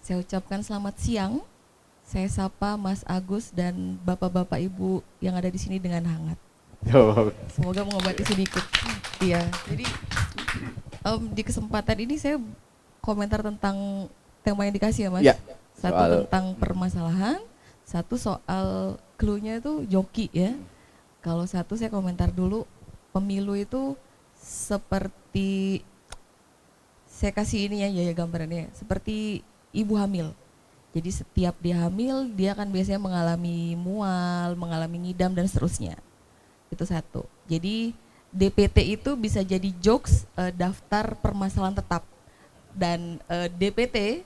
Saya ucapkan selamat siang. Saya sapa Mas Agus dan bapak-bapak ibu yang ada di sini dengan hangat. Semoga mengobati sedikit. Iya, jadi di kesempatan ini saya komentar tentang tema yang dikasih ya Mas. Ya, Satu tentang permasalahan, satu soal clue-nya itu joki ya. Kalau satu saya komentar dulu, pemilu itu seperti, saya kasih ini ya gambarannya, seperti ibu hamil. Jadi setiap dia hamil, dia akan biasanya mengalami mual, mengalami ngidam dan seterusnya. Itu satu. Jadi DPT itu bisa jadi jokes, daftar permasalahan tetap. Dan DPT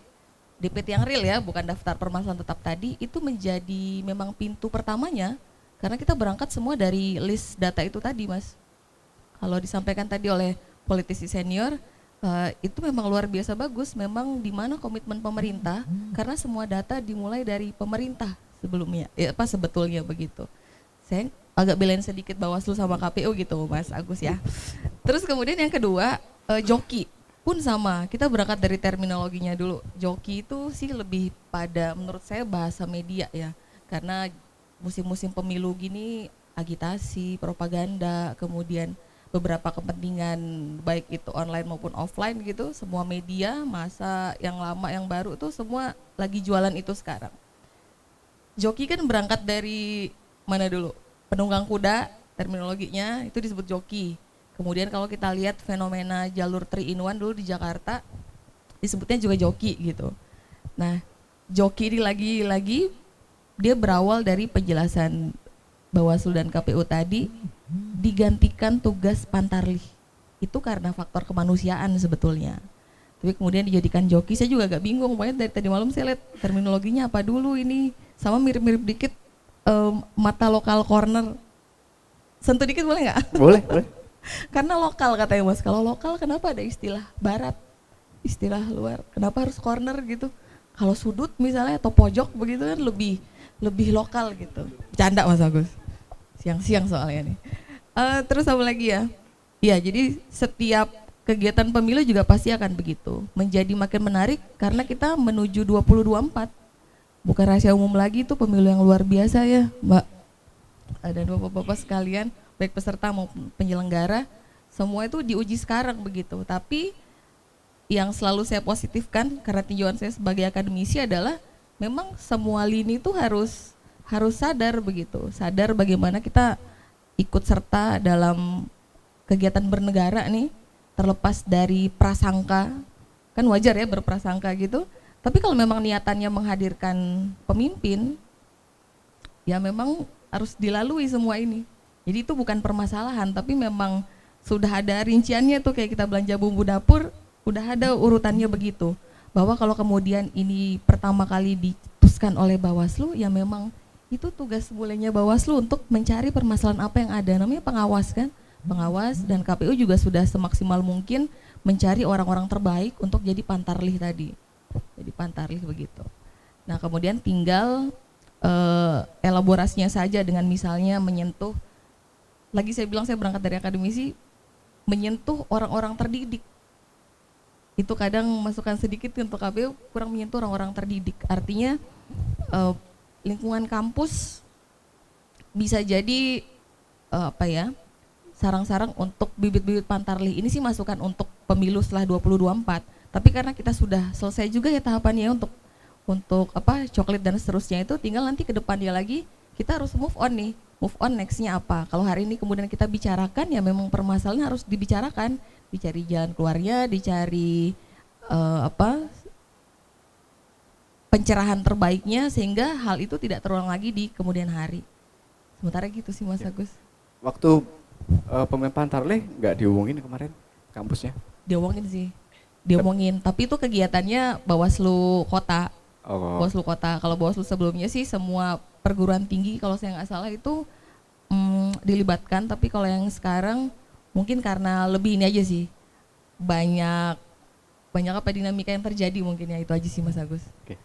yang real ya, bukan daftar permasalahan tetap tadi, itu menjadi memang pintu pertamanya. Karena kita berangkat semua dari list data itu tadi Mas. Kalau disampaikan tadi oleh politisi senior, itu memang luar biasa bagus, memang di mana komitmen pemerintah, karena semua data dimulai dari pemerintah sebelumnya, ya apa sebetulnya begitu. Saya agak belain sedikit Bawaslu sama KPU gitu Mas Agus ya. Terus kemudian yang kedua, joki pun sama, kita berangkat dari terminologinya dulu. Joki itu sih lebih pada menurut saya bahasa media ya, karena musim-musim pemilu gini agitasi, propaganda, kemudian beberapa kepentingan baik itu online maupun offline gitu, semua media, masa yang lama yang baru tuh semua lagi jualan itu sekarang. Joki kan berangkat dari mana dulu? Penunggang kuda, terminologinya itu disebut joki. Kemudian kalau kita lihat fenomena jalur 3-in-1 dulu di Jakarta, disebutnya juga joki gitu. Nah, joki ini lagi-lagi dia berawal dari penjelasan Bawaslu dan KPU tadi, digantikan tugas pantarlih. Itu karena faktor kemanusiaan sebetulnya. Tapi kemudian dijadikan joki, saya juga agak bingung, pokoknya dari tadi malam saya lihat terminologinya apa dulu ini, sama mirip-mirip dikit mata lokal corner. Sentuh dikit boleh nggak? Boleh, boleh. Karena lokal katanya Mas, kalau lokal kenapa ada istilah barat, istilah luar, kenapa harus corner gitu? Kalau sudut misalnya atau pojok begitu kan lebih lokal gitu. Bercanda Mas Agus, siang-siang soalnya nih. Terus apa lagi ya? Ya jadi setiap kegiatan pemilu juga pasti akan begitu, menjadi makin menarik karena kita menuju 2024. Bukan rahasia umum lagi, itu pemilu yang luar biasa ya Mbak. Ada bapak-bapak sekalian, baik peserta maupun penyelenggara, semua itu diuji sekarang begitu. Tapi yang selalu saya positifkan karena tinjauan saya sebagai akademisi adalah memang semua lini itu harus sadar begitu, sadar bagaimana kita ikut serta dalam kegiatan bernegara nih, terlepas dari prasangka, kan wajar ya berprasangka gitu, tapi kalau memang niatannya menghadirkan pemimpin, ya memang harus dilalui semua ini. Jadi itu bukan permasalahan, tapi memang sudah ada rinciannya tuh, kayak kita belanja bumbu dapur, udah ada urutannya begitu. Bahwa kalau kemudian ini pertama kali diputuskan oleh Bawaslu, ya memang itu tugas mulainya Bawaslu untuk mencari permasalahan apa yang ada, namanya pengawas kan, pengawas, dan KPU juga sudah semaksimal mungkin mencari orang-orang terbaik untuk jadi pantarlih tadi, jadi pantarlih begitu. Nah kemudian tinggal elaborasinya saja dengan misalnya menyentuh, lagi saya bilang saya berangkat dari akademisi, menyentuh orang-orang terdidik. Itu kadang masukan sedikit untuk KPU kurang menyentuh orang-orang terdidik, artinya lingkungan kampus bisa jadi sarang-sarang untuk bibit-bibit pantarlih. Ini sih masukan untuk pemilu setelah 2024. Tapi karena kita sudah selesai juga ya tahapannya untuk coklat dan seterusnya, itu tinggal nanti ke depannya lagi kita harus move on nih. Move on nextnya apa? Kalau hari ini kemudian kita bicarakan, ya memang permasalahan harus dibicarakan, dicari jalan keluarnya, dicari pencerahan terbaiknya sehingga hal itu tidak terulang lagi di kemudian hari. Sementara gitu sih Mas Agus. Waktu pemain pantarlih nggak diomongin kemarin kampusnya? Diomongin sih, diomongin. Tapi itu kegiatannya Bawaslu Kota. Oh. Bawaslu Kota. Kalau Bawaslu sebelumnya sih semua perguruan tinggi kalau saya nggak salah itu dilibatkan. Tapi kalau yang sekarang mungkin karena lebih ini aja sih, banyak dinamika yang terjadi mungkin ya, itu aja sih Mas Agus. Oke.